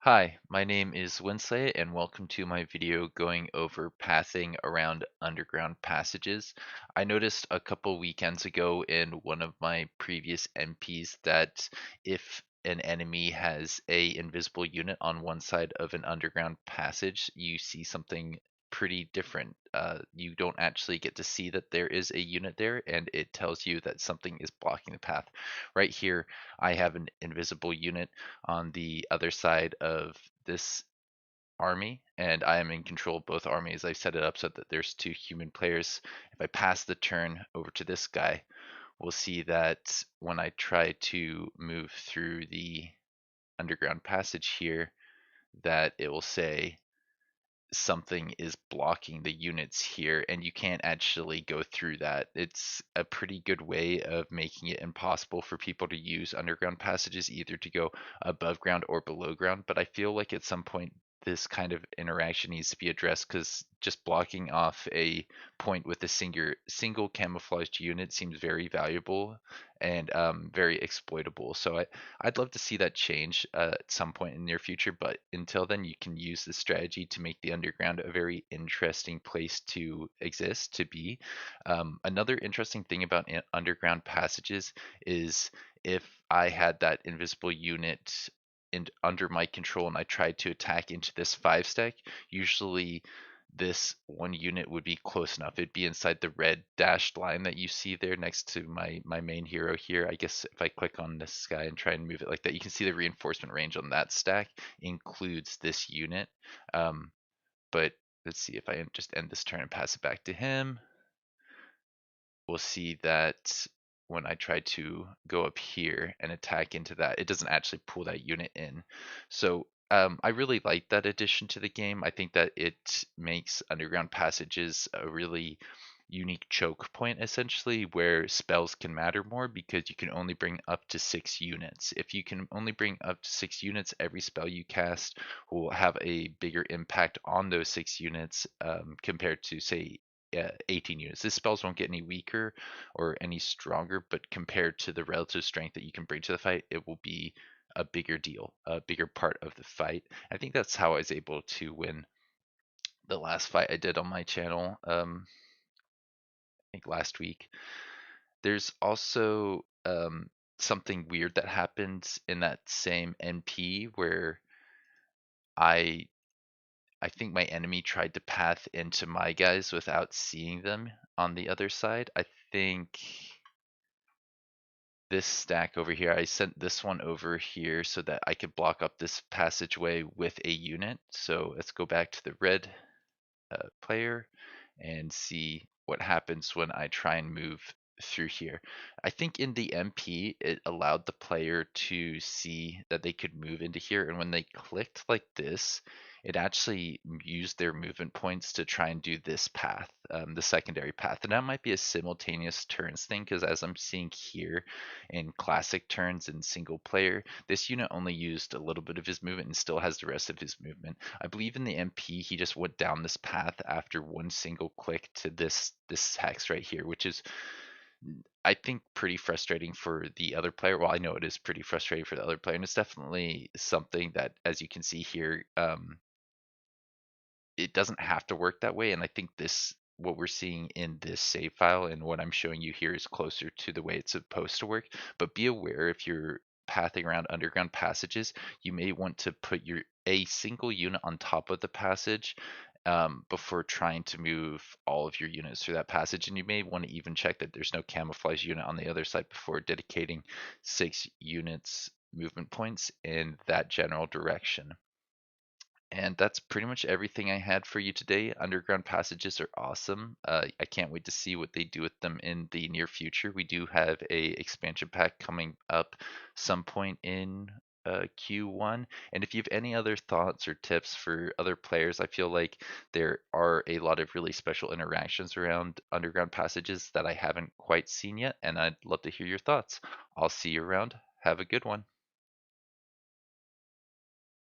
Hi, my name is Winsley, and welcome to my video going over pathing around underground passages. I noticed a couple weekends ago in one of my previous MPs that if an enemy has a invisible unit on one side of an underground passage, you see something pretty different. You don't actually get to see that there is a unit there, and it tells you that something is blocking the path. Right here, I have an invisible unit on the other side of this army, and I am in control of both armies. I set it up so that there's two human players. If I pass the turn over to this guy, we'll see that when I try to move through the underground passage here, that it will say something is blocking the units here, and you can't actually go through that. It's a pretty good way of making it impossible for people to use underground passages, either to go above ground or below ground. But I feel like at some point this kind of interaction needs to be addressed, because just blocking off a point with a single camouflaged unit seems very valuable and very exploitable. So I'd love to see that change at some point in the near future, but until then, you can use this strategy to make the underground a very interesting place to exist, to be. Another interesting thing about underground passages is if I had that invisible unit under my control and I tried to attack into this 5 stack, usually this one unit would be close enough. It'd be inside the red dashed line that you see there next to my main hero here. I guess if I click on this guy and try and move it like that, you can see the reinforcement range on that stack includes this unit. Um, but let's see if I just end this turn and pass it back to him. We'll see that when I try to go up here and attack into that, it doesn't actually pull that unit in. So I really like that addition to the game. I think that it makes underground passages a really unique choke point, essentially, where spells can matter more because you can only bring up to 6 units. If you can only bring up to 6 units, every spell you cast will have a bigger impact on those 6 units compared to, say, 18 units. These spells won't get any weaker or any stronger, but compared to the relative strength that you can bring to the fight, it will be a bigger deal, a bigger part of the fight. I think that's how I was able to win the last fight I did on my channel, I think last week. There's also something weird that happens in that same NP where I I think my enemy tried to path into my guys without seeing them on the other side. I think this stack over here, I sent this one over here so that I could block up this passageway with a unit. So let's go back to the red player and see what happens when I try and move through here. I think in the MP, it allowed the player to see that they could move into here, and when they clicked like this, it actually used their movement points to try and do this path, the secondary path. And that might be a simultaneous turns thing, because as I'm seeing here in classic turns in single player, this unit only used a little bit of his movement and still has the rest of his movement. I believe in the MP, he just went down this path after one single click to this hex right here, which is, I think, pretty frustrating for the other player. Well, I know it is pretty frustrating for the other player, and it's definitely something that, as you can see here, it doesn't have to work that way. And I think what we're seeing in this save file and what I'm showing you here is closer to the way it's supposed to work. But be aware, if you're pathing around underground passages, you may want to put a single unit on top of the passage before trying to move all of your units through that passage. And you may want to even check that there's no camouflage unit on the other side before dedicating 6 units movement points in that general direction. And that's pretty much everything I had for you today. Underground passages are awesome. I can't wait to see what they do with them in the near future. We do have a expansion pack coming up some point in Q1. And if you have any other thoughts or tips for other players, I feel like there are a lot of really special interactions around underground passages that I haven't quite seen yet, and I'd love to hear your thoughts. I'll see you around. Have a good one.